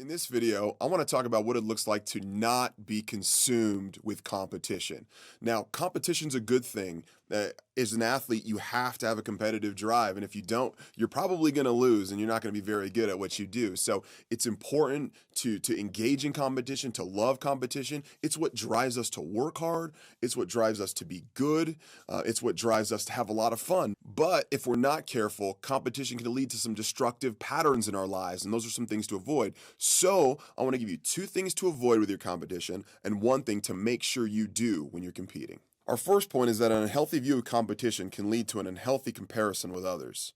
In this video, I want to talk about what it looks like to not be consumed with competition. Now, competition's a good thing. As an athlete, you have to have a competitive drive, and if you don't, you're probably going to lose, and you're not going to be very good at what you do. So it's important to engage in competition, to love competition. It's what drives us to work hard. It's what drives us to be good. It's what drives us to have a lot of fun. But if we're not careful, competition can lead to some destructive patterns in our lives, and those are some things to avoid. So I want to give you 2 things to avoid with your competition and 1 thing to make sure you do when you're competing. Our first point is that an unhealthy view of competition can lead to an unhealthy comparison with others.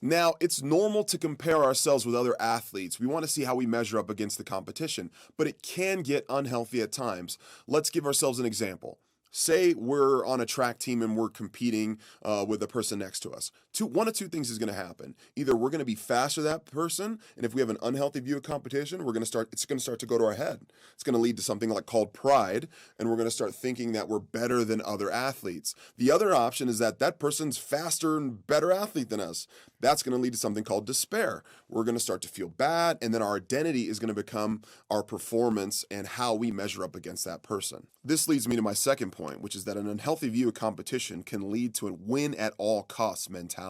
Now, it's normal to compare ourselves with other athletes. We want to see how we measure up against the competition, but it can get unhealthy at times. Let's give ourselves an example. Say we're on a track team and we're competing with the person next to us. One of 2 things is going to happen. Either we're going to be faster than that person, and if we have an unhealthy view of competition, it's going to start to go to our head. It's going to lead to something called pride, and we're going to start thinking that we're better than other athletes. The other option is that person's faster and better athlete than us. That's going to lead to something called despair. We're going to start to feel bad, and then our identity is going to become our performance and how we measure up against that person. This leads me to my second point, which is that an unhealthy view of competition can lead to a win at all costs mentality.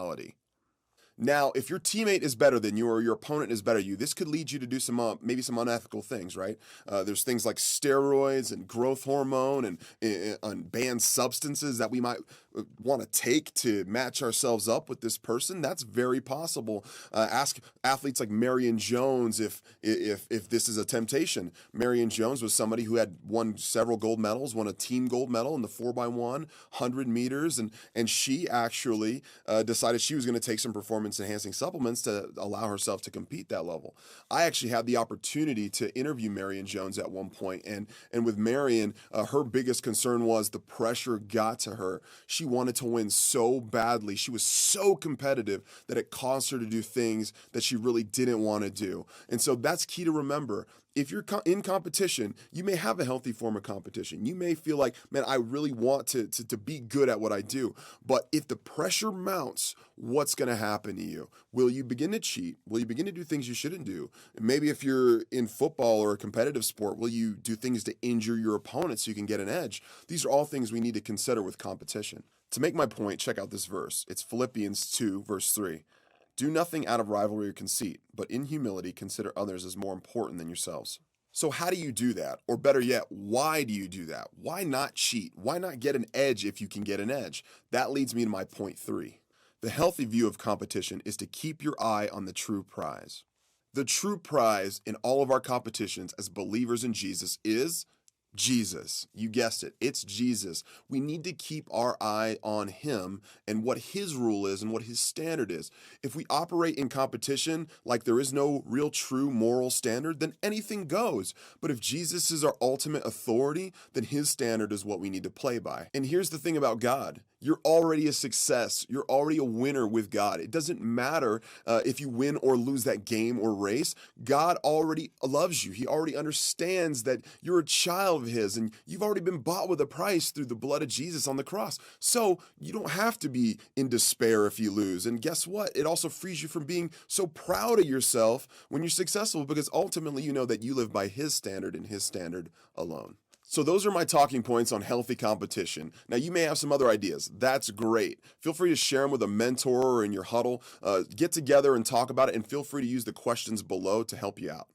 Now, if your teammate is better than you or your opponent is better than you, this could lead you to do maybe some unethical things, right? There's things like steroids and growth hormone and banned substances that we might want to take to match ourselves up with this person. That's very possible. Ask athletes like Marion Jones if this is a temptation. Marion Jones was somebody who had won several gold medals, won a team gold medal in the 4x1, 100 meters, and she actually decided she was going to take some performance-enhancing supplements to allow herself to compete that level. I actually had the opportunity to interview Marion Jones at one point, and with Marion, her biggest concern was the pressure got to her. She wanted to win so badly. She was so competitive that it caused her to do things that she really didn't want to do. And so that's key to remember. If you're in competition, you may have a healthy form of competition. You may feel like, man, I really want to be good at what I do. But if the pressure mounts, what's going to happen to you? Will you begin to cheat? Will you begin to do things you shouldn't do? Maybe if you're in football or a competitive sport, will you do things to injure your opponent so you can get an edge? These are all things we need to consider with competition. To make my point, check out this verse. It's Philippians 2, verse 3. Do nothing out of rivalry or conceit, but in humility consider others as more important than yourselves. So how do you do that? Or better yet, why do you do that? Why not cheat? Why not get an edge if you can get an edge? That leads me to my point 3. The healthy view of competition is to keep your eye on the true prize. The true prize in all of our competitions as believers in Jesus is Jesus. You guessed it. It's Jesus. We need to keep our eye on him and what his rule is and what his standard is. If we operate in competition like there is no real true moral standard, then anything goes. But if Jesus is our ultimate authority, then his standard is what we need to play by. And here's the thing about God. You're already a success. You're already a winner with God. It doesn't matter if you win or lose that game or race. God already loves you. He already understands that you're a child of his, and you've already been bought with a price through the blood of Jesus on the cross. So you don't have to be in despair if you lose. And guess what? It also frees you from being so proud of yourself when you're successful, because ultimately you know that you live by his standard and his standard alone. So those are my talking points on healthy competition. Now, you may have some other ideas. That's great. Feel free to share them with a mentor or in your huddle. Get together and talk about it, and feel free to use the questions below to help you out.